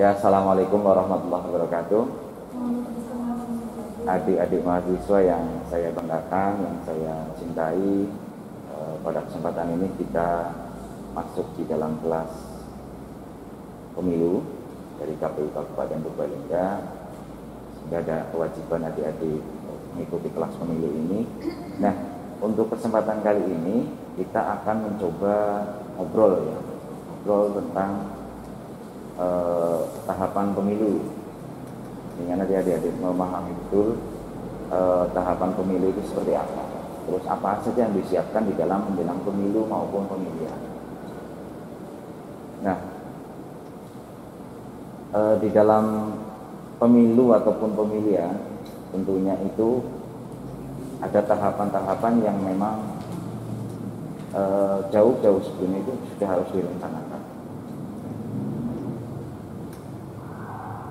Ya, assalamualaikum warahmatullahi wabarakatuh. Adik-adik mahasiswa yang saya banggakan, yang saya cintai, pada kesempatan ini kita masuk di dalam kelas pemilu dari KPU Kabupaten Purbalingga, sehingga ada kewajiban adik-adik mengikuti kelas pemilu ini. Nah, untuk kesempatan kali ini kita akan mencoba ngobrol tentang tahapan pemilu, sehingga nanti adik-adik memahami betul tahapan pemilu itu seperti apa, terus apa saja yang disiapkan di dalam menjelang pemilu maupun pemilihan. Nah, di dalam pemilu ataupun pemilihan tentunya itu ada tahapan-tahapan yang memang jauh-jauh sebelum itu sudah harus direncanakan.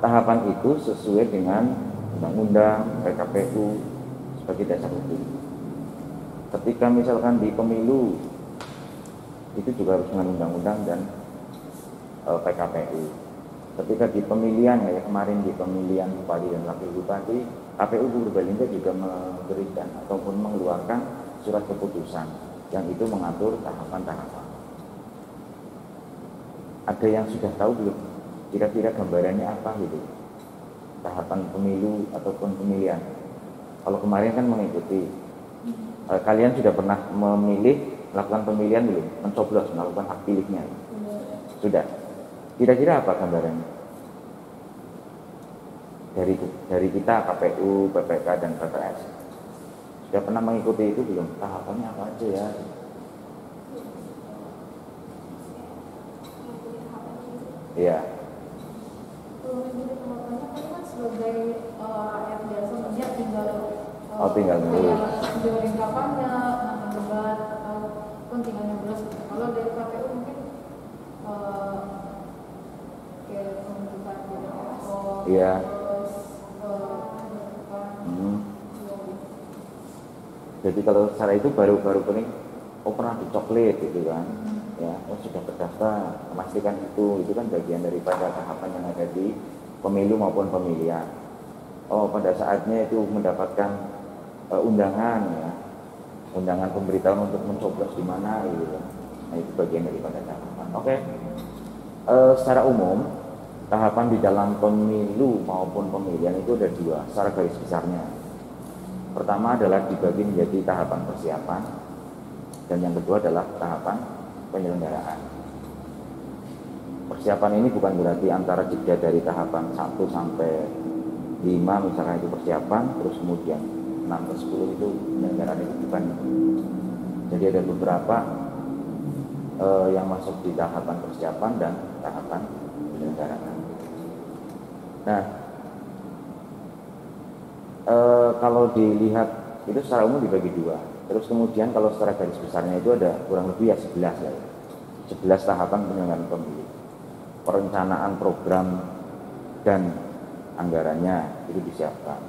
Tahapan itu sesuai dengan undang-undang, PKPU sebagai dasar hukum. Ketika misalkan di pemilu itu juga harus dengan undang-undang dan PKPU. Ketika di pemilihan, kayak kemarin di pemilihan bupati dan wakil bupati, KPU Purbalingga juga memberikan ataupun mengeluarkan surat keputusan yang itu mengatur tahapan-tahapan. Ada yang sudah tahu belum? Kira-kira gambarannya apa gitu, tahapan pemilu ataupun pemilihan? Kalau kemarin kan mengikuti, kalian sudah pernah melakukan pemilihan belum? Mencoblos, melakukan hak pilihnya? Sudah. Kira-kira apa gambarannya? Dari kita KPU, PPK dan PPS sudah pernah mengikuti itu belum? Tahapannya apa aja ya? Iya. Sebagai rakyat biasa, dia tinggal menjuarin kapannya, debat ataupun tinggal nyoblos. Kalau dari KPU mungkin kayak pembentukan iya. Jadi kalau secara itu baru ini, pernah dicoklit gitu kan, ya, sudah terdaftar, memastikan itu kan bagian daripada tahapan yang ada di pemilu maupun pemilihan. Pada saatnya itu mendapatkan undangan, ya, undangan pemberitahuan untuk mencoblos di mana gitu. Nah, itu bagian daripada tahapan. Oke. Secara umum tahapan di dalam pemilu maupun pemilihan itu ada dua secara garis besarnya. Pertama adalah dibagi menjadi tahapan persiapan, dan yang kedua adalah tahapan penyelenggaraan. Persiapan ini bukan berarti antara jeda dari tahapan 1 sampai 5 misalkan itu persiapan, terus kemudian 6 ke 10 itu penyelenggaraan, itu bukan. Jadi ada beberapa yang masuk di tahapan persiapan dan tahapan penyelenggaraan. Nah, kalau dilihat itu secara umum dibagi dua. Terus kemudian kalau secara garis besarnya itu ada kurang lebih 11 ya. 11 tahapan penyelenggaraan pemilu. Perencanaan program dan anggarannya itu disiapkan.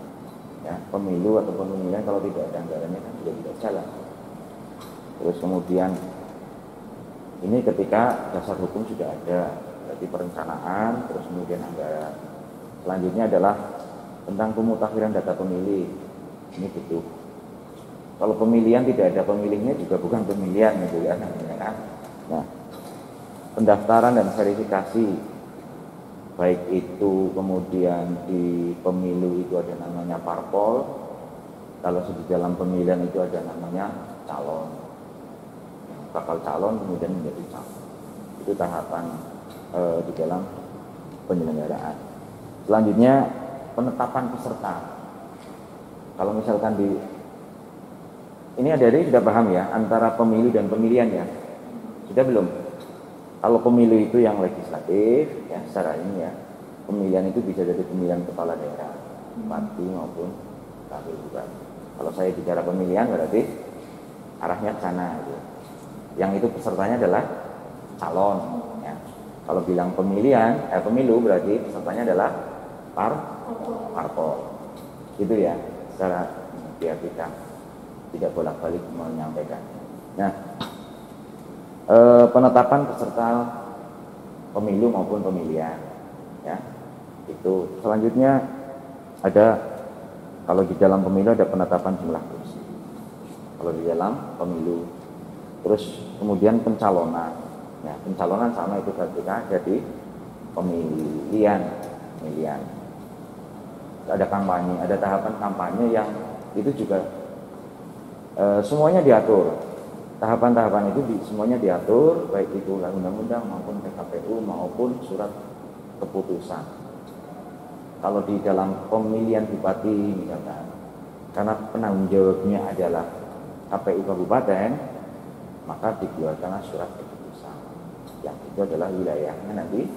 Ya, pemilu ataupun pemilihan kalau tidak ada anggarannya kan juga tidak jalan. Terus kemudian ini ketika dasar hukum sudah ada, berarti perencanaan, terus kemudian anggaran. Selanjutnya adalah tentang pemutakhiran data pemilih. Ini butuh. Kalau pemilihan tidak ada pemilihnya juga bukan pemilihan gitu ya. Nah, pendaftaran dan verifikasi, baik itu kemudian di pemilu itu ada namanya parpol, kalau di dalam pemilihan itu ada namanya calon, bakal calon kemudian menjadi calon. Itu tahapan di dalam penyelenggaraan. Selanjutnya penetapan peserta. Kalau misalkan ini adik-adik sudah paham ya antara pemilu dan pemilihan ya? Sudah belum? Kalau pemilu itu yang legislatif, ya secara ini ya, pemilihan itu bisa dari pemilihan kepala daerah, bupati maupun wakil bupati. Kalau saya bicara pemilihan berarti arahnya ke sana gitu. Yang itu pesertanya adalah calon. Ya. Kalau bilang pemilu berarti pesertanya adalah parpol. Gitu ya, secara biar kita tidak bolak-balik menyampaikan. Nah, penetapan peserta pemilu maupun pemilihan, ya, Itu selanjutnya ada, kalau di dalam pemilu ada penetapan jumlah kursi. Kalau di dalam pemilu, terus kemudian pencalonan. Ya, pencalonan sama itu ketika jadi pemilihan. Ada kampanye, ada tahapan kampanye yang itu juga semuanya diatur. Tahapan-tahapan itu semuanya diatur, baik itu undang-undang maupun PKPU maupun surat keputusan. Kalau di dalam pemilihan bupati misalkan, karena penanggung jawabnya adalah KPU kabupaten, maka dikeluarkanlah surat keputusan. Yang itu adalah wilayahnya nanti,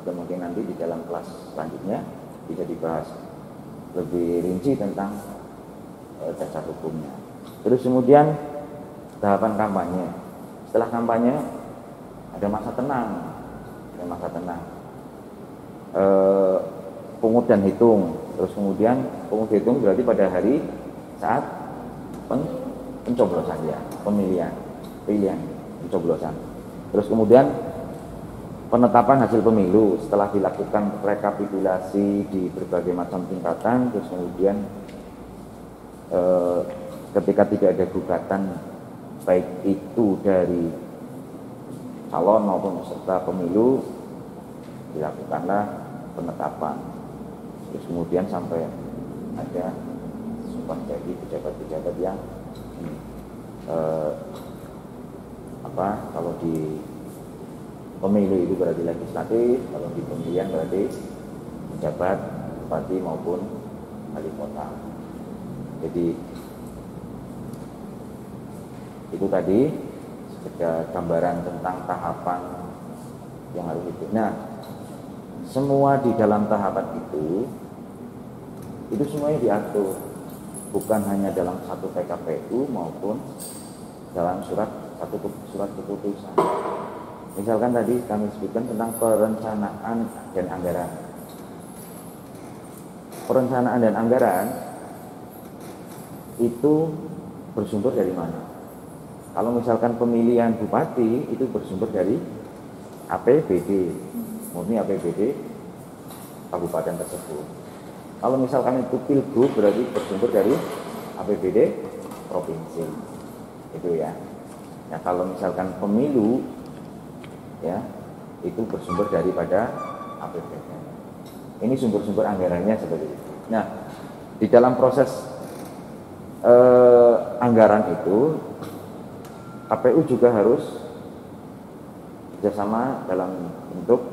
atau mungkin nanti di dalam kelas selanjutnya bisa dibahas lebih rinci tentang dasar hukumnya. Terus kemudian tahapan kampanye. Setelah kampanye ada masa tenang, pungut dan hitung. Terus kemudian pungut hitung berarti pada hari saat pencoblosan, ya, pilihan pencoblosan. Terus kemudian penetapan hasil pemilu setelah dilakukan rekapitulasi di berbagai macam tingkatan. Terus kemudian ketika tidak ada gugatan baik itu dari calon maupun peserta pemilu, dilakukanlah penetapan. Terus kemudian sampai ada sumpah jadi pejabat-pejabat yang kalau di pemilu itu berarti legislatif, kalau di pemilihan berarti pejabat bupati maupun wali kota. Jadi itu tadi sekedar gambaran tentang tahapan yang harus itu. Nah, semua di dalam tahapan itu semuanya diatur, bukan hanya dalam satu PKPU maupun dalam surat keputusan. Misalkan tadi kami sebutkan tentang perencanaan dan anggaran. Perencanaan dan anggaran itu bersumber dari mana? Kalau misalkan pemilihan bupati itu bersumber dari APBD, murni APBD kabupaten tersebut. Kalau misalkan itu pilgub berarti bersumber dari APBD provinsi, itu ya. Nah, kalau misalkan pemilu, ya, itu bersumber daripada APBD. Ini sumber-sumber anggarannya seperti itu. Nah, di dalam proses anggaran itu, KPU juga harus kerjasama dalam bentuk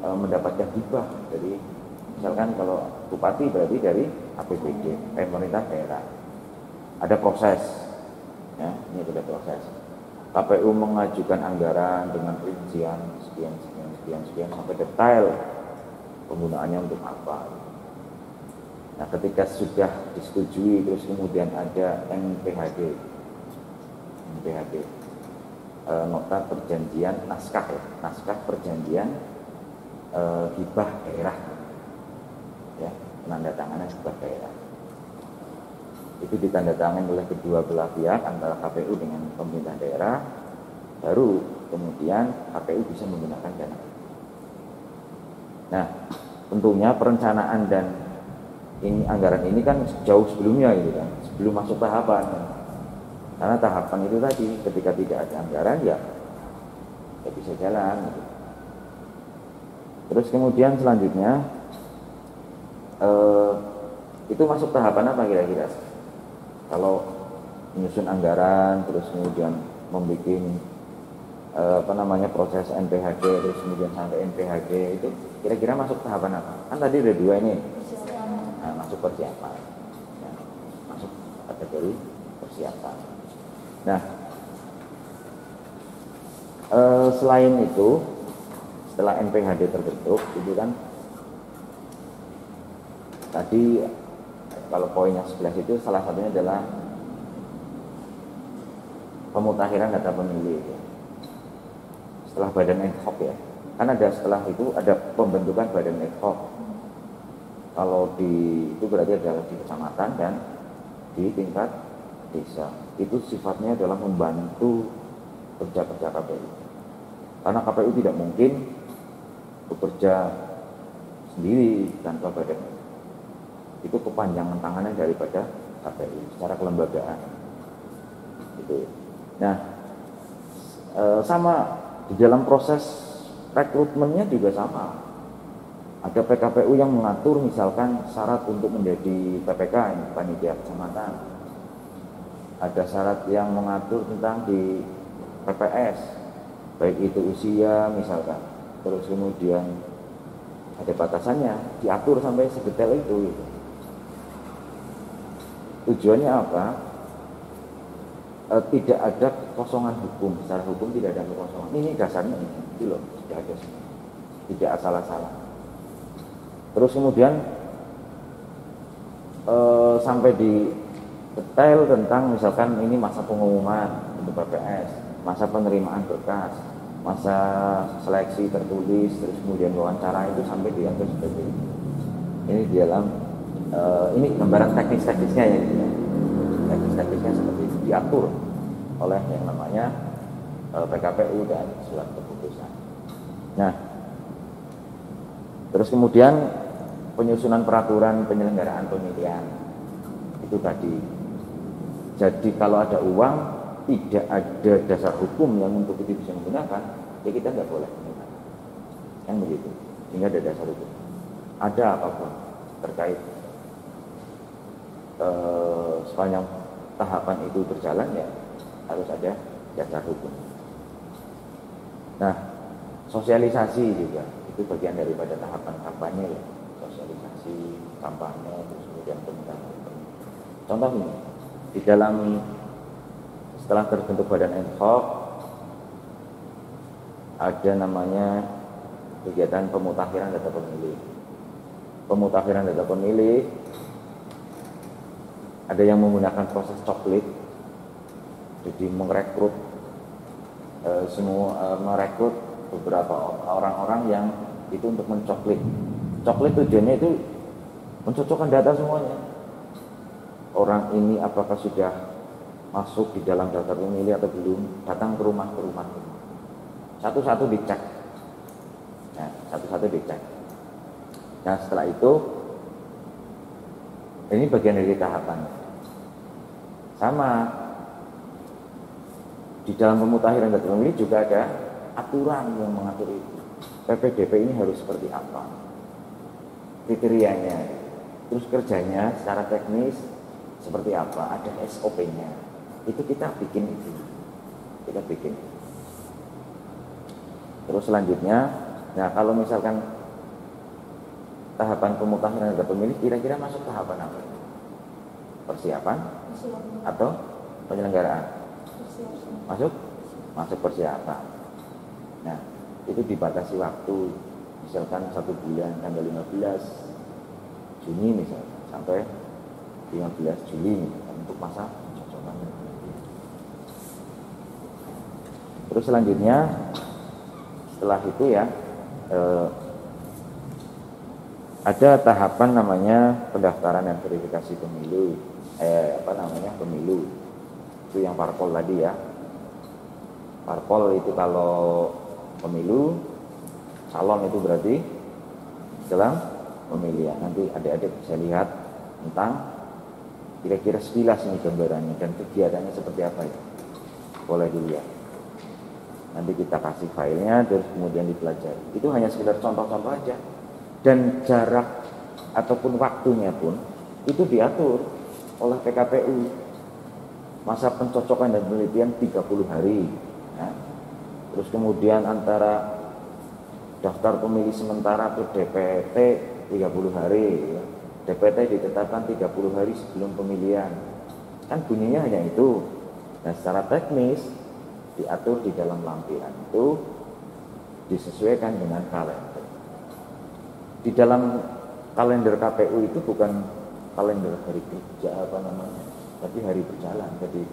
mendapatkan hibah. Jadi misalkan kalau bupati berarti dari APBD, pemerintah daerah. Ada proses, ya, ini ada proses. KPU mengajukan anggaran dengan rincian sekian sampai detail penggunaannya untuk apa. Nah, ketika sudah disetujui, terus kemudian ada NPHD, nota perjanjian naskah perjanjian hibah daerah, ya, penandatanganan hibah daerah. Itu ditandatangani oleh kedua belah pihak antara KPU dengan pemerintah daerah, baru kemudian KPU bisa menggunakan dana. Nah, tentunya perencanaan dan anggaran ini kan jauh sebelumnya, gitu kan, sebelum masuk tahapan. Karena tahapan itu tadi, ketika tidak ada anggaran, ya bisa jalan, gitu. Terus kemudian selanjutnya itu masuk tahapan apa kira-kira? Kalau menyusun anggaran, terus kemudian membuat proses NPHD, terus kemudian sampai NPHD, itu kira-kira masuk tahapan apa? Kan tadi ada dua ini. Nah, masuk persiapan, ya, masuk kategori persiapan. Nah, selain itu, setelah NPHD terbentuk, itu kan tadi kalau poin yang 11 itu salah satunya adalah pemutakhiran data pemilih. Ya. Setelah badan ad hoc, ya, kan ada setelah itu ada pembentukan badan ad hoc. Kalau itu berarti adalah di kecamatan dan di tingkat desa. Itu sifatnya adalah membantu kerja-kerja KPU. Karena KPU tidak mungkin bekerja sendiri tanpa badan. Itu kepanjangan tangannya daripada KPU secara kelembagaan. Gitu. Nah, sama di dalam proses rekrutmennya juga sama. Ada PKPU yang mengatur misalkan syarat untuk menjadi PPK, ini panitia kecamatan. Ada syarat yang mengatur tentang di PPS, baik itu usia misalkan. Terus kemudian ada batasannya, diatur sampai sedetail itu. Tujuannya apa? Tidak ada kekosongan hukum. Secara hukum tidak ada kekosongan. Ini dasarnya ini, itu loh, tidak ada, tidak asal-asalan. Terus kemudian sampai di detail tentang misalkan ini masa pengumuman untuk PPS, masa penerimaan berkas, masa seleksi tertulis, terus kemudian wawancara itu sampai diatur seperti ini. Ini di dalam ini gambaran teknis-teknisnya ya, teknis-teknisnya seperti itu diatur oleh yang namanya PKPU dan surat keputusan. Nah, terus kemudian penyusunan peraturan penyelenggaraan pemilihan itu tadi. Jadi kalau ada uang tidak ada dasar hukum yang untuk itu bisa menggunakan, ya kita nggak boleh menggunakan. Yang begitu, sehingga ada dasar hukum. Ada apapun terkait sepanjang tahapan itu berjalan ya harus ada dasar hukum. Nah, sosialisasi juga itu bagian daripada tahapan kampanye ya. Sosialisasi, kampanye, terus kemudian pemerintahan. Contoh ini, di dalam setelah terbentuk badan ad hoc ada namanya kegiatan pemutakhiran data pemilih. Pemutakhiran data pemilih ada yang menggunakan proses coklit, jadi merekrut merekrut beberapa orang-orang yang itu untuk mencoklit. Coklit tujuannya itu mencocokkan data semuanya. Orang ini apakah sudah masuk di dalam daftar pemilih atau belum, datang ke rumah. Satu-satu dicek. Nah, satu-satu dicek. Nah, setelah itu ini bagian dari tahapan. Sama di dalam pemutakhiran data pemilih juga ada aturan yang mengatur itu. PPDP ini harus seperti apa? Kriterianya, terus kerjanya secara teknis seperti apa, ada SOP-nya. Itu kita bikin itu. Terus selanjutnya, nah kalau misalkan tahapan pemutakhiran data pemilih kira-kira masuk tahapan apa? Persiapan atau penyelenggaraan? Masuk persiapan. Nah, itu dibatasi waktu. Misalkan 1 bulan tanggal 15 Juni misalnya sampai 15 Juli misalkan, untuk masa cocokan. Terus selanjutnya setelah itu ya ada tahapan namanya pendaftaran dan verifikasi pemilu. Pemilu. Itu yang parpol tadi ya. Parpol itu kalau pemilu, calon itu berarti dalam pemilihan. Nanti adik-adik bisa lihat tentang kira-kira sekilas ini gambarannya dan kegiatannya seperti apa ya. Boleh dilihat. Nanti kita kasih filenya terus kemudian dipelajari. Itu hanya sekedar contoh-contoh aja. Dan jarak ataupun waktunya pun itu diatur oleh PKPU. Masa pencocokan dan penelitian 30 hari. Nah, terus kemudian antara daftar pemilih sementara ke DPT 30 hari ya. DPT ditetapkan 30 hari sebelum pemilihan. Kan bunyinya hanya itu. Nah, secara teknis diatur di dalam lampiran itu disesuaikan dengan kalender. Di dalam kalender KPU itu bukan kalender hari kerja tapi hari berjalan. Jadi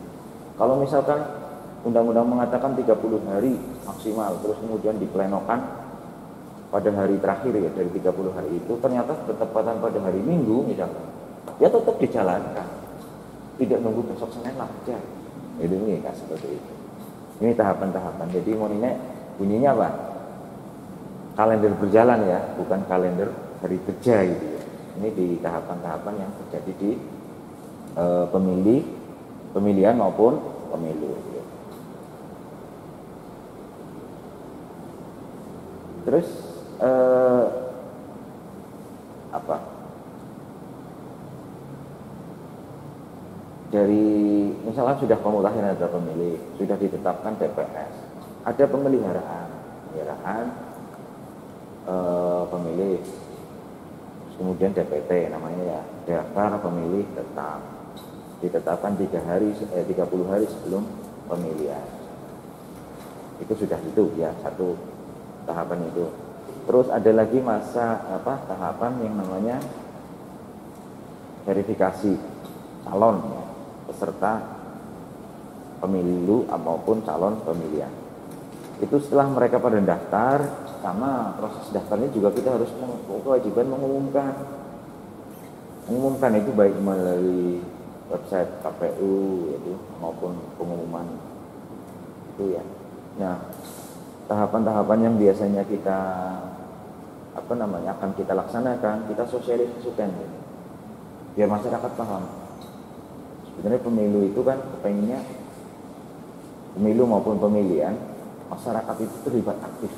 kalau misalkan undang-undang mengatakan 30 hari maksimal, terus kemudian diplenokan pada hari terakhir ya dari 30 hari itu ternyata bertepatan pada hari Minggu misalkan, ya tetap dijalankan, tidak nunggu besok Senin aja. Itu ini kan seperti itu. Ini tahapan-tahapan. Jadi bunyinya apa? Kalender berjalan ya, bukan kalender hari kerja gitu ya. Ini di tahapan-tahapan yang terjadi di pemilihan maupun pemilu gitu ya. Terus apa? Dari misalnya sudah pemutahiran daftar pemilih, sudah ditetapkan TPS, ada pemeliharaan pemilih, kemudian DPT namanya ya, daftar pemilih tetap, ditetapkan 30 hari sebelum pemilihan. Itu sudah itu ya, satu tahapan itu. Terus ada lagi tahapan yang namanya verifikasi calon ya, peserta pemilu maupun calon pemilihan. Itu setelah mereka pada daftar, sama proses daftarnya juga kita harus kewajiban mengumumkan itu baik melalui website KPU itu maupun pengumuman itu ya. Nah, tahapan-tahapan yang biasanya kita akan kita laksanakan, kita sosialisasikan gitu, biar masyarakat paham. Sebenarnya pemilu itu kan kepengennya pemilu maupun pemilihan masyarakat itu terlibat aktif.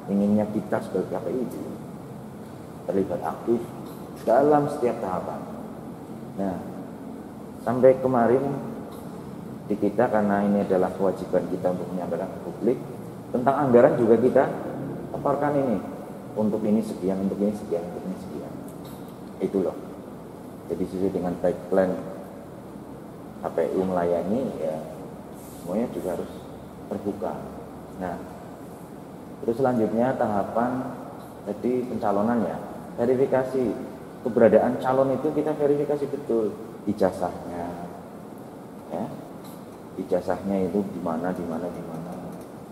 Inginnya kita sebagai KPU itu terlibat aktif dalam setiap tahapan. Nah, sampai kemarin di kita, karena ini adalah kewajiban kita untuk menyampaikan ke publik, tentang anggaran juga kita paparkan ini, untuk ini sekian, untuk ini sekian, untuk ini sekian. Itu loh. Jadi sesuai dengan tagline KPU melayani ya, semuanya juga harus terbuka. Nah, terus selanjutnya tahapan jadi pencalonan ya, verifikasi keberadaan calon itu kita verifikasi betul ijazahnya, ya, ijazahnya itu di mana.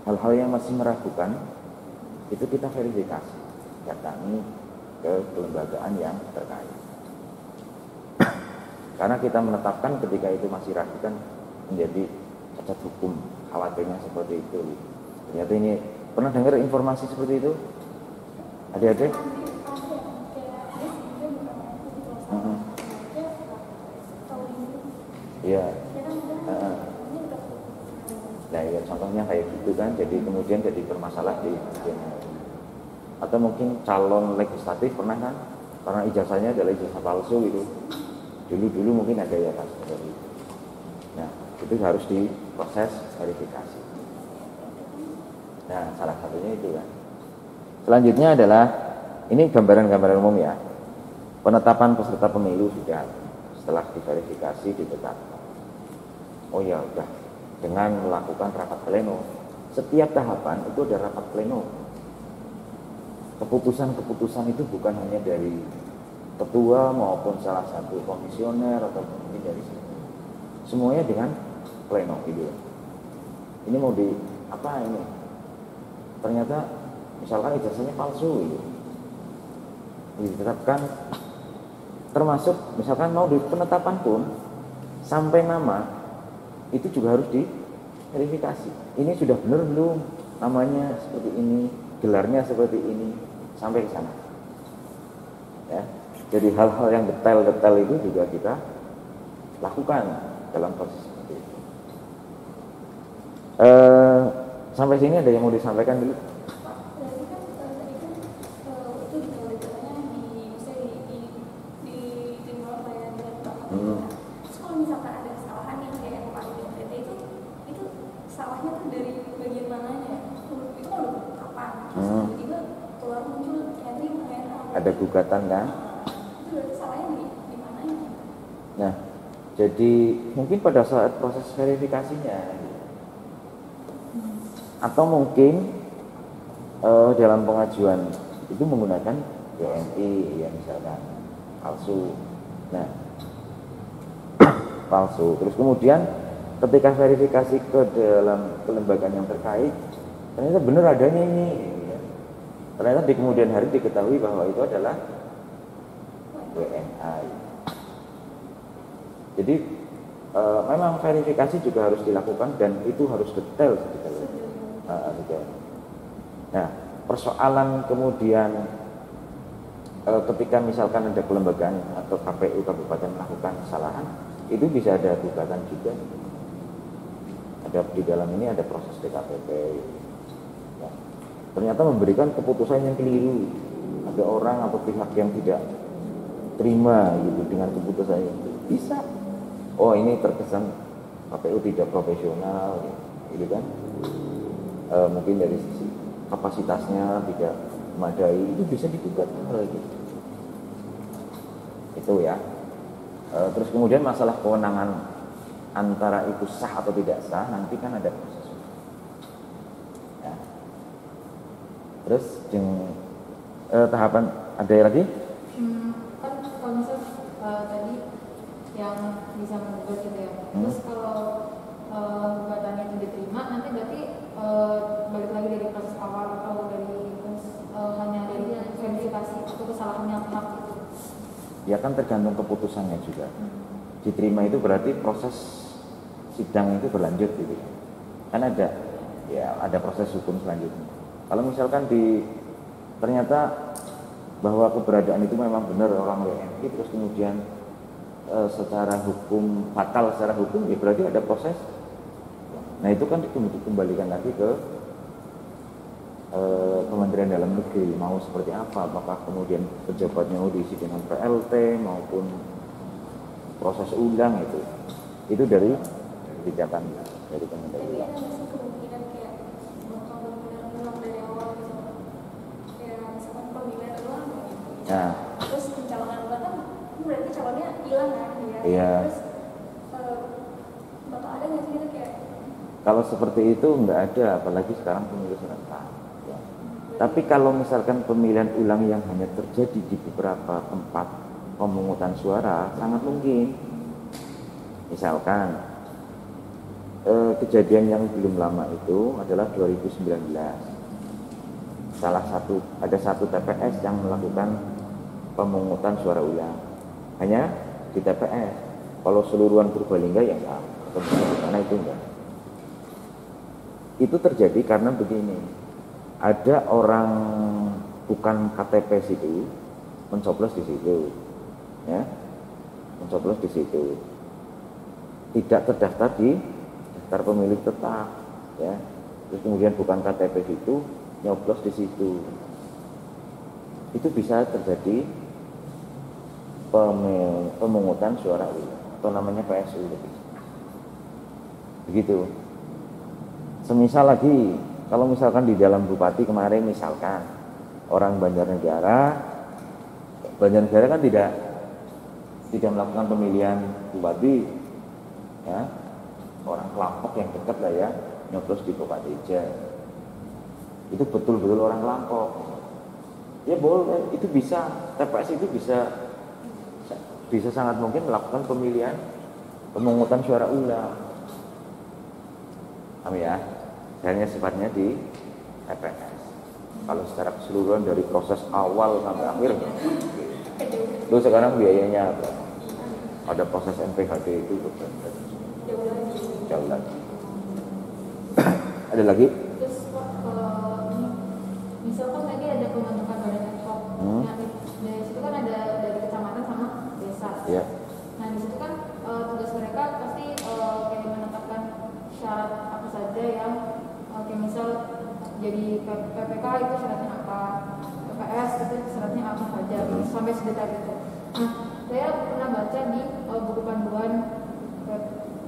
Hal-hal yang masih meragukan itu kita verifikasi, datangi ke kelembagaan yang terkait. Karena kita menetapkan ketika itu masih ragu kan menjadi cacat hukum, khawatirnya seperti itu. Ternyata ini pernah dengar informasi seperti itu? Adik-adik? Iya. Nah, ya contohnya kayak gitu kan, jadi kemudian jadi bermasalah di atau mungkin calon legislatif pernah kan, karena ijazahnya adalah ijazah palsu gitu. Dulu mungkin ada ya kasus seperti itu. Nah, itu harus diproses verifikasi. Nah, salah satunya itu kan. Selanjutnya adalah ini gambaran-gambaran umum ya. Penetapan peserta pemilu sudah setelah diverifikasi ditetapkan. Oh ya udah, dengan melakukan rapat pleno. Setiap tahapan itu ada rapat pleno. Keputusan-keputusan itu bukan hanya dari ketua maupun salah satu komisioner atau mungkin dari semuanya dengan pleno gitu. Ini mau di apa ini? Ternyata misalkan ijazahnya palsu gitu. Ditetapkan, termasuk misalkan mau di penetapan pun sampai nama itu juga harus diverifikasi. Ini sudah benar belum, namanya seperti ini, gelarnya seperti ini, sampai ke sana. Ya. Jadi hal-hal yang detail-detail itu juga kita lakukan dalam proses seperti itu. Sampai sini ada yang mau disampaikan dulu? Ada gugatan kan? Nah, jadi mungkin pada saat proses verifikasinya, atau mungkin dalam pengajuan itu menggunakan DNI ya misalkan palsu. Nah, palsu. Terus kemudian ketika verifikasi ke dalam kelembagaan yang terkait, ternyata benar adanya ini. Ternyata di kemudian hari diketahui bahwa itu adalah WNA. Jadi memang verifikasi juga harus dilakukan dan itu harus detail sedetail. Nah, persoalan kemudian ketika misalkan ada kelembagaan atau KPU kabupaten melakukan kesalahan, itu bisa ada gugatan juga. Ada di dalam ini ada proses DKPP. Ya. Ternyata memberikan keputusan yang keliru. Ada orang atau pihak yang tidak terima gitu dengan keputusan itu. Bisa. Oh, ini terkesan KPU tidak profesional, gitu kan? Mungkin dari sisi kapasitasnya tidak memadai, itu bisa digugat gitu. Itu ya. Terus kemudian masalah kewenangan antara itu sah atau tidak sah, nanti kan ada proses. Ya. Terus tahapan ada lagi? Kan kalau misal tadi yang bisa menggugat gitu ya. Terus kalau gugatannya itu diterima, nanti berarti balik lagi dari proses awal atau dari hanya dari verifikasi atau kesalahan yang hak itu. Ya kan tergantung keputusannya juga. Diterima itu berarti proses sidang itu berlanjut gitu. Kan ada proses hukum selanjutnya. Kalau misalkan ternyata bahwa keberadaan itu memang benar orang WNI, terus kemudian secara hukum fatal secara hukum, ya berarti ada proses. Nah itu kan dikembalikan lagi ke Kementerian Dalam Negeri mau seperti apa, apakah kemudian pejabatnya mau diisi dengan PLT maupun proses ulang itu dari kebijakan dari Kementerian. Tapi ada nggak sih kemungkinan kayak bakal benar-benar ulang dari awal gitu, kayak misalkan pemilihan ulang gitu. Nah, Terus pencalonan ulang kan berarti calonnya hilang kan ya. Iya. Terus bakal ada nggak sih gitu kayak kalau seperti itu nggak ada, apalagi sekarang pemilu serentak. Ya. Tapi kalau misalkan pemilihan ulang yang hanya terjadi di beberapa tempat pemungutan suara, sangat mungkin. Misalkan kejadian yang belum lama itu adalah 2019. Ada satu TPS yang melakukan pemungutan suara ulang. Hanya di TPS. Kalau seluruhan Purbalingga ya enggak, karena itu enggak. Itu terjadi karena begini. Ada orang bukan KTP situ mencoblos di situ. Ya. Mencoblos di situ. Tidak terdaftar di daftar pemilih tetap, ya. Terus kemudian bukan KTP itu nyoblos di situ. Itu bisa terjadi pemungutan suara ulang atau namanya PSU. Begitu. Semisal lagi, kalau misalkan di dalam Bupati kemarin misalkan orang Banjarnegara kan tidak melakukan pemilihan Bupati, ya. Orang kelompok yang dekat lah ya nyoblos di Kopateja, itu betul-betul orang kelompok, ya boleh, itu bisa, TPS itu bisa sangat mungkin melakukan pemilihan pemungutan suara ulang. Ya, hanya sifatnya di TPS. Kalau secara keseluruhan dari proses awal sampai akhir, lu sekarang biayanya apa? Ada proses NPHD itu jauh lagi. Ada lagi? Terus kalau misalkan tadi ada pembentukan badan ad hoc, nah dari situ kan ada dari kecamatan sama desa. Ya. Nah di situ kan tugas mereka pasti kayak menetapkan syarat apa saja yang kayak misal jadi PPK itu syaratnya apa, PPS itu syaratnya apa saja, sampai sedetail itu. Nah saya pernah baca di buku panduan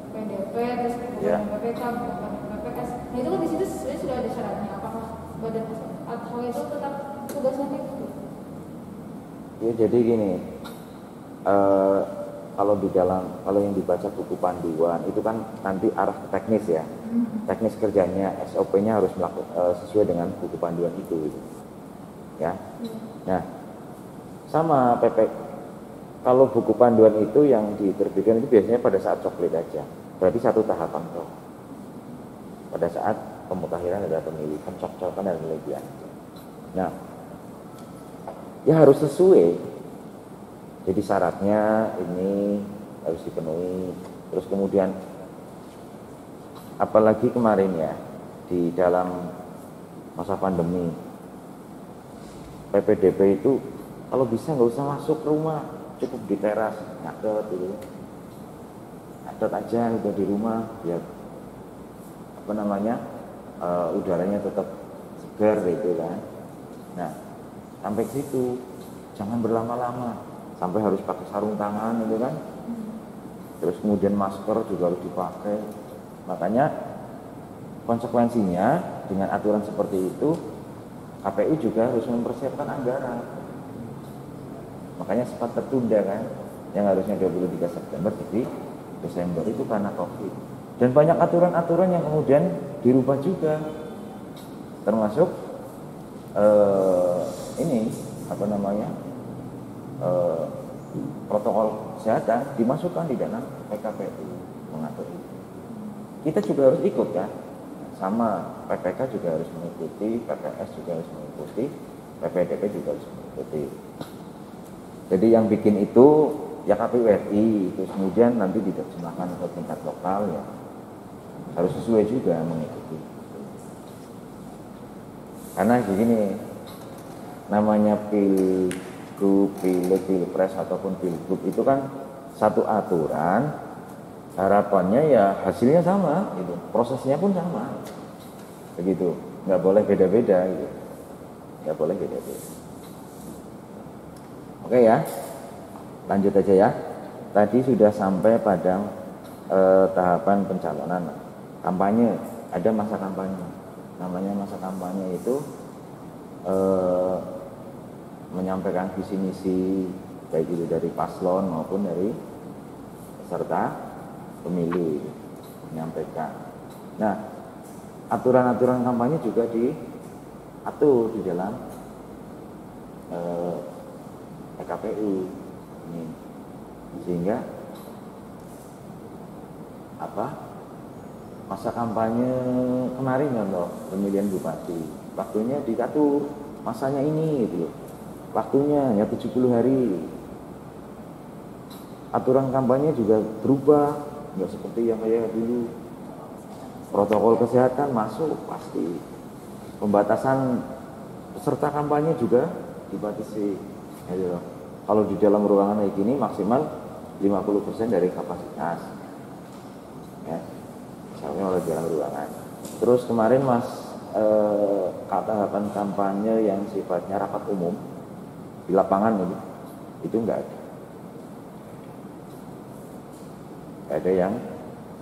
PDP, terus kemudian PPK, PPS. Nah itu kan di situ sebenarnya sudah ada syaratnya. Apakah badan ad hoc itu tetap tugasnya kayak gitu? Ya jadi gini, kalau yang dibaca buku panduan itu kan nanti arah ke teknis ya, teknis kerjanya SOP-nya harus sesuai dengan buku panduan itu, ya. Nah, sama kalau buku panduan itu yang diterbitkan itu biasanya pada saat coklit aja. Berarti satu tahapan kok. Pada saat pemutakhiran ada pemilihan, cok-cokan dan penelitian. Nah, ya harus sesuai. Jadi syaratnya ini harus dipenuhi. Terus kemudian, apalagi kemarin ya di dalam masa pandemi, PPDB itu Kalau bisa nggak usah masuk rumah, cukup di teras, nyatet gitu. Nyatet aja udah di rumah, biar apa namanya udaranya tetap segar gitu kan. Nah, sampai ke situ jangan berlama-lama, sampai harus pakai sarung tangan gitu kan. Terus kemudian masker juga harus dipakai. Makanya konsekuensinya dengan aturan seperti itu, KPU juga harus mempersiapkan anggaran. Makanya sempat tertunda kan, yang harusnya 23 September jadi Desember itu karena COVID. Dan banyak aturan-aturan yang kemudian dirubah juga, termasuk ini apa namanya protokol kesehatan dimasukkan di dalam PKPU mengatur itu. Kita juga harus ikut kan, sama PPK juga harus mengikuti, PPS juga harus mengikuti, PPDP juga harus mengikuti. Jadi yang bikin itu ya KPU RI, terus kemudian nanti diterjemahkan ke tingkat lokal ya harus sesuai juga mengikuti. Karena begini, namanya pilgub, pilpres ataupun pilgub itu kan satu aturan, harapannya ya hasilnya sama, gitu. Prosesnya pun sama, begitu. Nggak boleh beda-beda, gitu. Nggak boleh beda-beda. Oke ya, lanjut aja ya. Tadi sudah sampai pada tahapan pencalonan, kampanye. Ada masa kampanye. Namanya masa kampanye itu menyampaikan visi misi baik itu dari paslon maupun dari peserta pemilu, menyampaikan. Nah, aturan-aturan kampanye juga diatur di dalam PKPU ini, sehingga masa kampanye kemarin contoh pemilihan bupati, waktunya diatur masanya ini gitu loh, waktunya ya 70 hari. Aturan kampanye juga berubah, nggak seperti yang kayak dulu. Protokol kesehatan masuk pasti, pembatasan peserta kampanye juga dibatasi gitu loh. Kalau di dalam ruangan kayak gini maksimal 50% dari kapasitas ya, misalnya oleh dalam ruangan. Terus kemarin tahapan kampanye yang sifatnya rapat umum di lapangan itu enggak ada. Ada yang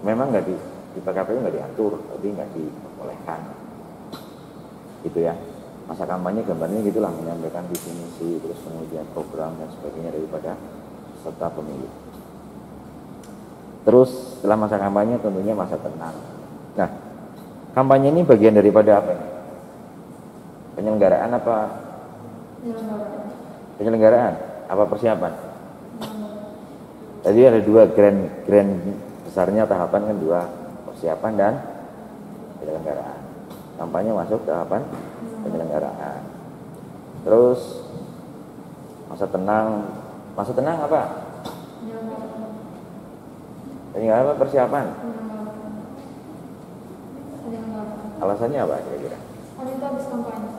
memang nggak di PKPU nggak diatur, tapi nggak diperbolehkan gitu ya. Masa kampanye gambarnya gitulah, menyampaikan visi misi, terus kemudian program dan sebagainya daripada peserta pemilu. Terus setelah masa kampanye tentunya masa tenang. Nah, kampanye ini bagian daripada apa? Penyelenggaraan apa? Penyelenggaraan apa persiapan? Tadi ada dua grand besarnya tahapan kan, dua, persiapan dan penyelenggaraan. Kampanye masuk tahapan penyelenggaraan. Terus masa tenang apa? Penyelenggaraan apa persiapan? Alasannya apa kira-kira? Kan itu habis kampanye.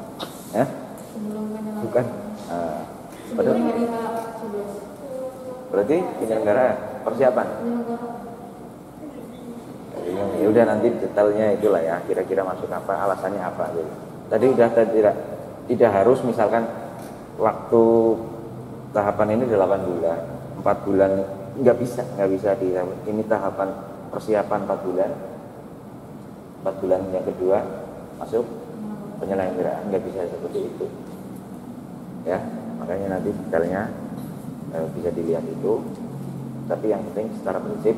Sebelum penyelenggaraan. Bukan. Sebelum hari H11. Berarti penyelenggaraan, persiapan. Ya udah nanti detailnya itulah ya, kira-kira masuk apa, alasannya apa gitu. Tadi udah tidak harus misalkan waktu tahapan ini 8 bulan, 4 bulan nggak bisa ini tahapan persiapan 4 bulan. 4 bulan yang kedua masuk penyelenggaraan, nggak bisa seperti itu. Ya, makanya nanti detailnya bisa dilihat itu. Tapi yang penting secara prinsip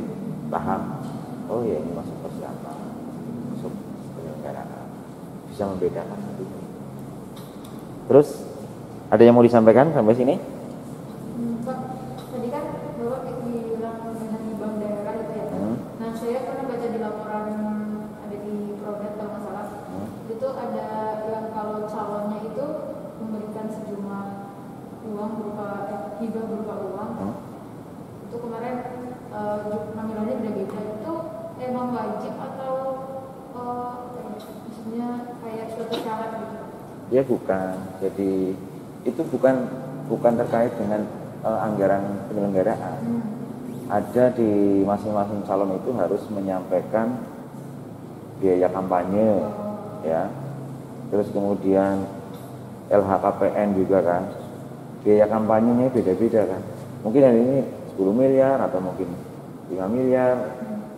paham. Oh ya, ini masuk persiapan, masuk penyelenggaraan, bisa membedakan nanti. Terus ada yang mau disampaikan sampai sini? Pak, tadi kan Bapak bilang mengenai bank daerah itu ya. Nah, saya pernah baca di laporan ada di Prodet kalau nggak salah. Itu ada yang kalau calonnya itu memberikan sejumlah uang berupa hibah berupa uang. Itu kemarin panggilannya beda-beda. Itu emang wajib atau maksudnya kayak suatu syarat gitu? Ya bukan. Jadi itu bukan bukan terkait dengan anggaran penyelenggaraan. Ada di masing-masing calon itu harus menyampaikan biaya kampanye, ya. Terus kemudian LHKPN juga kan, biaya kampanyenya beda-beda kan. Mungkin hari ini 10 miliar atau mungkin 5 miliar,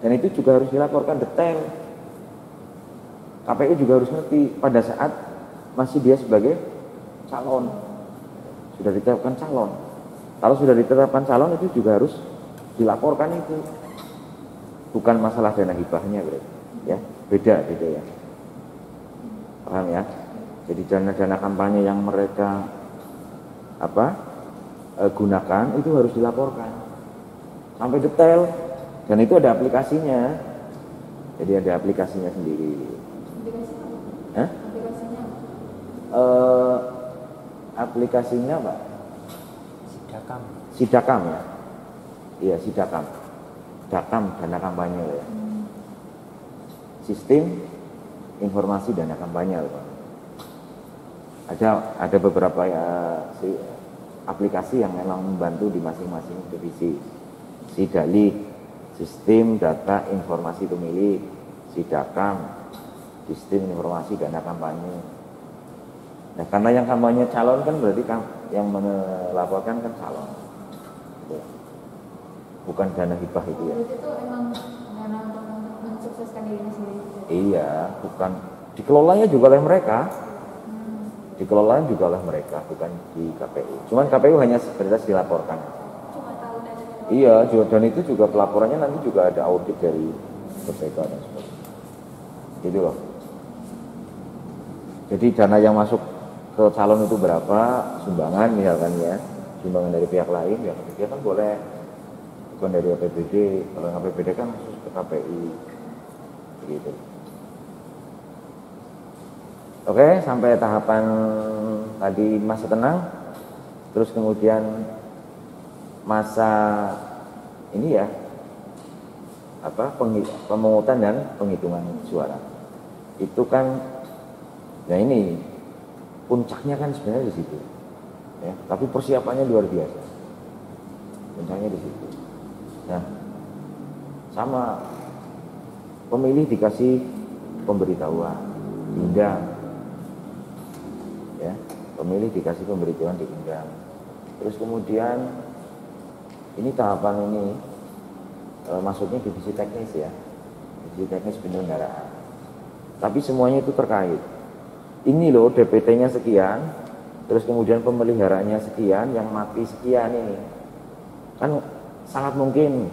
dan itu juga harus dilaporkan detail. KPU juga harus ngerti pada saat masih dia sebagai calon, sudah ditetapkan calon. Kalau sudah ditetapkan calon itu juga harus dilaporkan itu, bukan masalah dana hibahnya, berarti ya beda ya, paham ya? Jadi dana kampanye yang mereka gunakan itu harus dilaporkan sampai detail, dan itu ada aplikasinya, jadi ada aplikasinya sendiri. Aplikasinya? Aplikasinya Pak? Sidakam ya. Iya, Sidakam. Dakam dana kampanye ya. Sistem informasi dana kampanye Pak. Ada beberapa aplikasi yang memang membantu di masing-masing divisi. Sidali, sistem data informasi pemilih. Sidakam, sistem informasi dana kampanye. Nah, karena yang kampanye calon kan berarti yang melaporkan kan calon. Bukan dana hibah itu ya. Itu emang dana untuk mensukseskan dirinya sendiri. Iya, bukan dikelolanya juga oleh mereka. Dikelola juga oleh mereka, bukan di KPU. Cuman KPU hanya sebatas dilaporkan. Cuma tahu dana. Iya, dan itu juga pelaporannya nanti juga ada audit dari BPK dan sebagainya. Gitu loh. Jadi dana yang masuk ke calon itu berapa, sumbangan misalkan ya, sumbangan dari pihak lain, ya dia kan boleh, bukan dari APBD. Kalau yang APBD kan khusus ke KPU, begitu. Oke, sampai tahapan tadi masa tenang, terus kemudian masa ini ya, pemungutan dan penghitungan suara. Itu kan, nah ini puncaknya kan sebenarnya di situ, ya. Tapi persiapannya luar biasa, puncaknya di situ. Nah, sama pemilih dikasih pemberitahuan, diundang. Ya, pemilih dikasih pemberitahuan, diundang. Terus kemudian ini tahapan ini masuknya divisi teknis ya, divisi teknis penyelenggaraan. Tapi semuanya itu terkait. Ini loh DPT-nya sekian, terus kemudian pemeliharaannya sekian, yang mati sekian ini. Kan sangat mungkin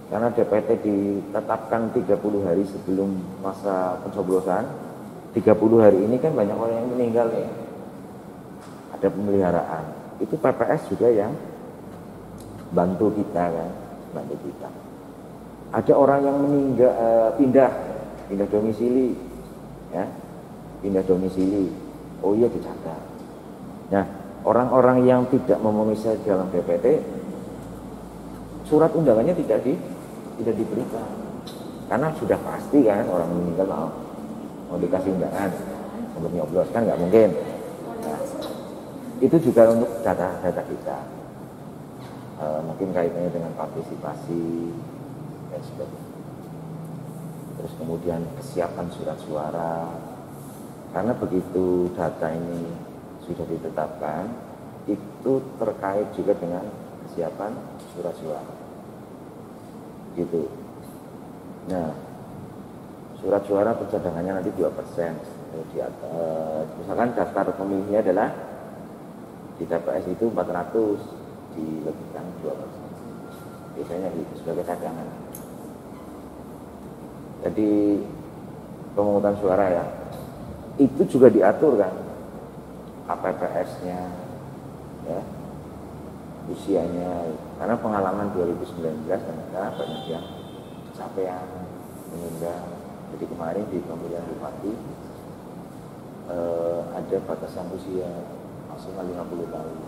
karena DPT ditetapkan 30 hari sebelum masa pencoblosan. 30 hari ini kan banyak orang yang meninggal ya. Ada pemeliharaan, itu PPS juga yang bantu kita kan, bantu kita. Ada orang yang meninggal, pindah domisili, ya, pindah domisili, oh iya dicatat. Nah, orang-orang yang tidak memenuhi syarat dalam DPT, surat undangannya tidak diberikan, karena sudah pasti kan orang meninggal mau dikasih undangan untuk nyoblos kan nggak mungkin. Nah, itu juga untuk data kita, mungkin kaitannya dengan partisipasi dan sebagainya. Terus kemudian kesiapan surat suara, karena begitu data ini sudah ditetapkan, itu terkait juga dengan kesiapan surat suara, gitu. Nah, surat suara pencadangannya nanti 2%. Misalkan daftar pemilihnya adalah di TPS itu 400, dilebihkan 2%. Biasanya sebagai cadangan. Jadi pemungutan suara ya, itu juga diatur kan, KPPS-nya, ya, usianya. Karena pengalaman 2019 ternyata banyak yang kecapean, meninggal. Jadi kemarin di pemilihan bupati ada batasan usia maksimal 50 tahun.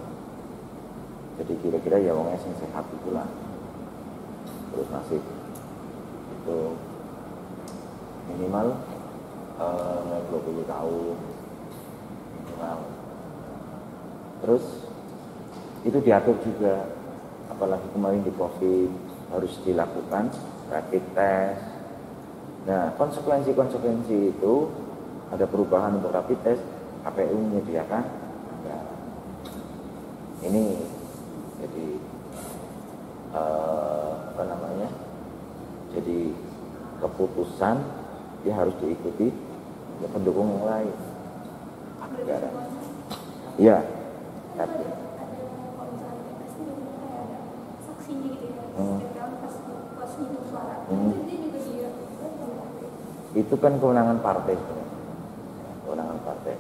Jadi kira-kira ya wongnya sing sehat itulah. Terus nasib itu minimal 20 tahun minimal. Terus itu diatur juga, apalagi kemarin di COVID harus dilakukan rapid test. Nah, konsekuensi itu ada perubahan untuk rapid test, KPU menyediakan anggaran. Ini jadi jadi keputusan dia harus diikuti oleh pendukung yang lain. Anggaran. Iya. Tapi itu kan kewenangan partai sebenarnya. Kewenangan partai.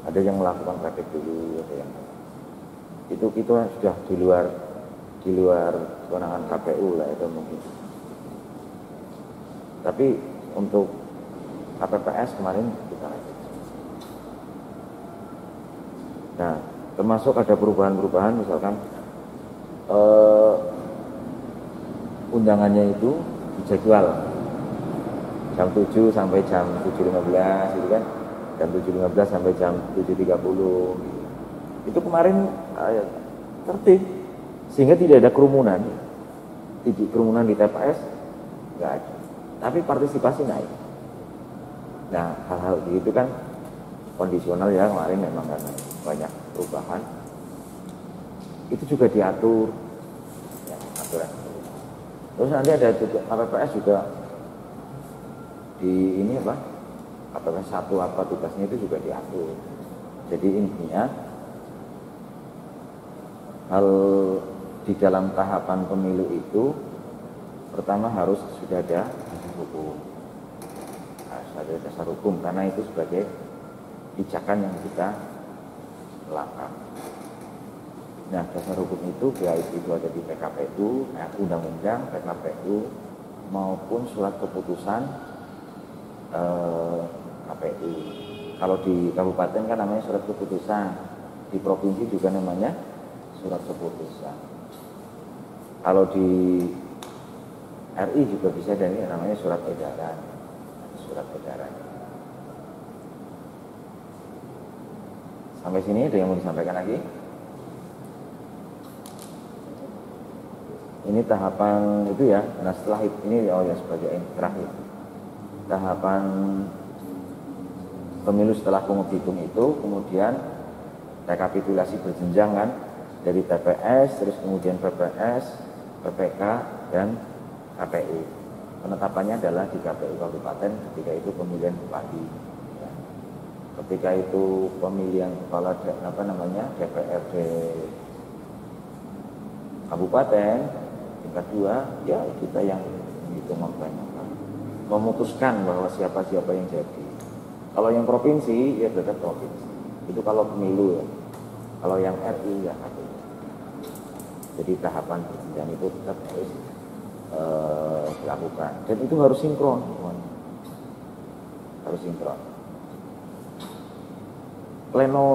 Ada yang melakukan rapid dulu, ada yang itu sudah di luar kewenangan KPU lah itu mungkin. Tapi untuk KPPS kemarin kita rapid. Nah, termasuk ada perubahan-perubahan, misalkan undangannya itu dijadwal jam 7 sampai jam 7.15 gitu kan, jam 7.15 sampai jam 7.30 itu kemarin tertib sehingga tidak ada kerumunan di TPS nggak ada, tapi partisipasi naik. Nah, hal-hal begitu kan kondisional ya, kemarin memang karena banyak perubahan itu juga diatur ya, aturan. Terus nanti ada juga KPPS juga di ini KPPS 1 apa tugasnya itu juga diatur. Jadi intinya hal di dalam tahapan pemilu itu pertama harus sudah ada dasar hukum. Harus ada dasar hukum karena itu sebagai pijakan yang kita langkah. Nah, dasar hukum itu baik itu ada di PKPU, undang-undang, PKPU maupun surat keputusan KPU. Kalau di kabupaten kan namanya surat keputusan, di provinsi juga namanya surat keputusan. Kalau di RI juga bisa dan ini namanya surat edaran. Surat edaran. Sampai sini ada yang mau disampaikan lagi? Ini tahapan itu ya. Nah, setelah ini sebagai yang terakhir. Tahapan pemilu setelah penghitung itu kemudian rekapitulasi berjenjang kan, dari TPS terus kemudian PPS, PPK dan KPU. Penetapannya adalah di KPU kabupaten ketika itu pemilihan bupati. Ya. Ketika itu pemilihan kepala DPRD kabupaten tingkat 2 ya kita yang menghitung memutuskan bahwa siapa yang jadi. Kalau yang provinsi ya tetap provinsi. Itu kalau pemilu ya. Kalau yang RI ya KPU. Jadi tahapan perjanjian itu tetap harus dilakukan. Dan itu harus sinkron. Harus sinkron. Pleno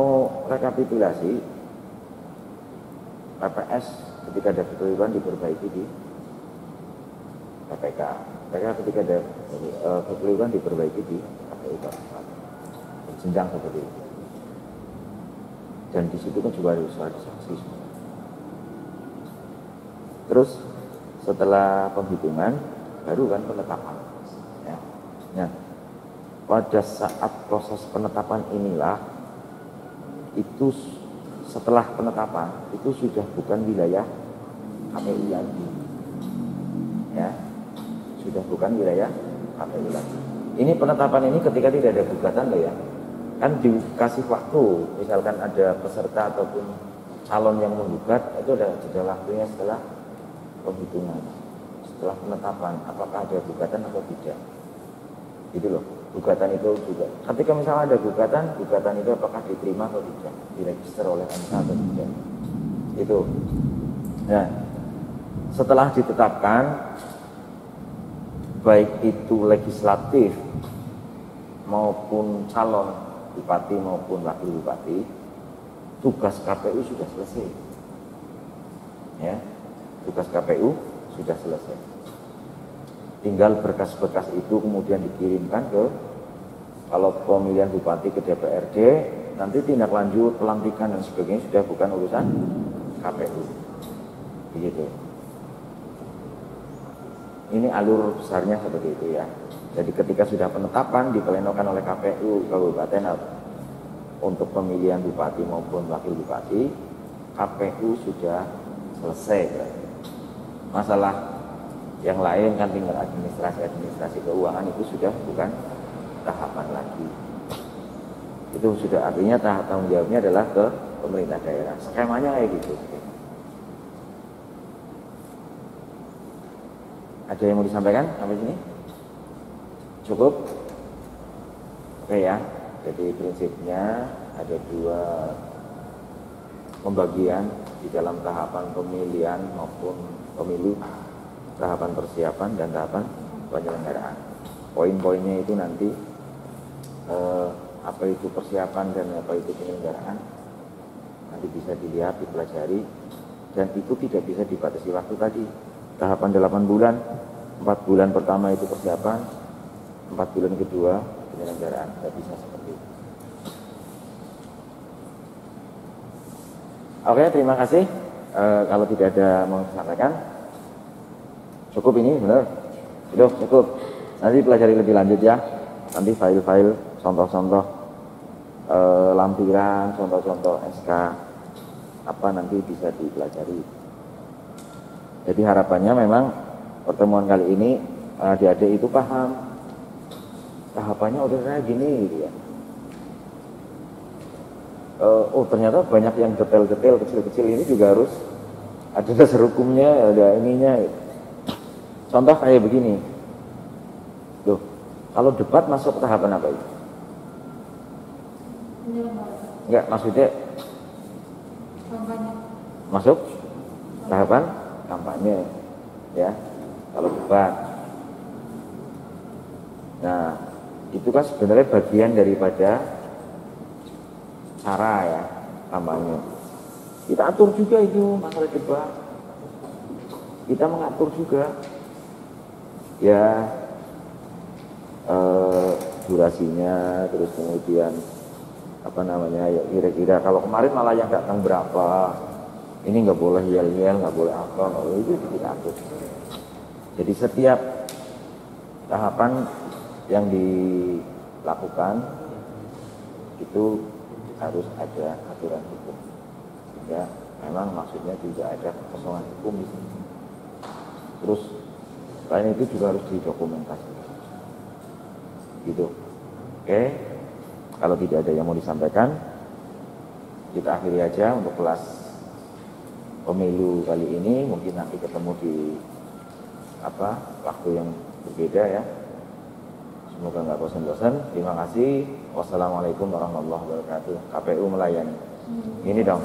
rekapitulasi PPS ketika ada kekeliruan diperbaiki di KPK. Ketika ada kekeliruan diperbaiki di KPU kabupaten. Berjenjang seperti itu. Dan di situ kan juga harus ada saksi semua. Terus setelah penghitungan baru kan penetapan. Ya. Nah, pada saat proses penetapan inilah itu setelah penetapan itu sudah bukan wilayah KPU lagi. Ya. Sudah bukan wilayah KPU lagi. Ini penetapan ini ketika tidak ada gugatan loh ya. Kan dikasih waktu, misalkan ada peserta ataupun calon yang menggugat itu ada jeda waktunya setelah penghitungan, setelah penetapan apakah ada gugatan atau tidak. Gitu loh. Gugatan itu juga ketika misalnya ada gugatan itu apakah diterima atau tidak, diregister oleh MK atau tidak. Itu. Nah, setelah ditetapkan baik itu legislatif maupun calon bupati maupun wakil bupati, tugas KPU sudah selesai. Ya, tugas KPU sudah selesai. Tinggal berkas-berkas itu kemudian dikirimkan ke, kalau pemilihan bupati ke DPRD, nanti tindak lanjut pelantikan dan sebagainya sudah bukan urusan KPU. Begitu. Ini alur besarnya seperti itu ya. Jadi ketika sudah penetapan diplenokan oleh KPU Kabupaten untuk pemilihan bupati maupun wakil bupati, KPU sudah selesai. Masalah yang lain kan tinggal administrasi keuangan itu sudah bukan tahapan lagi. Itu sudah artinya tahap tanggung jawabnya adalah ke pemerintah daerah. Skemanya kayak gitu. Ada yang mau disampaikan sampai sini? Cukup? Oke ya. Jadi prinsipnya ada dua pembagian di dalam tahapan pemilihan maupun pemilu, tahapan persiapan dan tahapan penyelenggaraan. Poin-poinnya itu nanti apa itu persiapan dan apa itu penyelenggaraan nanti bisa dilihat, dipelajari, dan itu tidak bisa dibatasi waktu tadi. Tahapan 8 bulan, 4 bulan pertama itu persiapan, 4 bulan kedua penyelenggaraan, tidak bisa seperti itu. Oke, terima kasih. Kalau tidak ada mau disampaikan, cukup ini benar. Cukup. Nanti pelajari lebih lanjut ya. Nanti file-file, contoh-contoh lampiran, contoh-contoh SK apa nanti bisa dipelajari. Jadi harapannya memang pertemuan kali ini adik-adik itu paham tahapannya udah kayak gini gitu ya. Oh ternyata banyak yang detail-detail kecil-kecil ini juga harus ada dasar hukumnya, ada ininya gitu. Contoh kayak begini. Loh, kalau debat masuk ke tahapan apa itu? Enggak, maksudnya kampanye. masuk tahapan kampanye ya, kalau debat. Nah, itu kan sebenarnya bagian daripada cara ya kampanye. Kita atur juga itu masalah debat. Kita mengatur juga ya durasinya, terus kemudian apa namanya ya kira-kira kalau kemarin malah yang datang berapa, ini nggak boleh yel-yel, nggak boleh apa, nggak boleh, itu kita atur. Jadi setiap tahapan yang dilakukan itu harus ada aturan hukum. Ya, memang maksudnya juga ada kekosongan hukum di sini. Terus selain itu juga harus didokumentasikan. Gitu. Oke. Kalau tidak ada yang mau disampaikan, kita akhiri aja untuk kelas pemilu kali ini. Mungkin nanti ketemu di waktu yang berbeda ya. Semoga nggak bosan-bosan. Terima kasih. Wassalamualaikum warahmatullahi wabarakatuh. KPU melayani. Ini dong.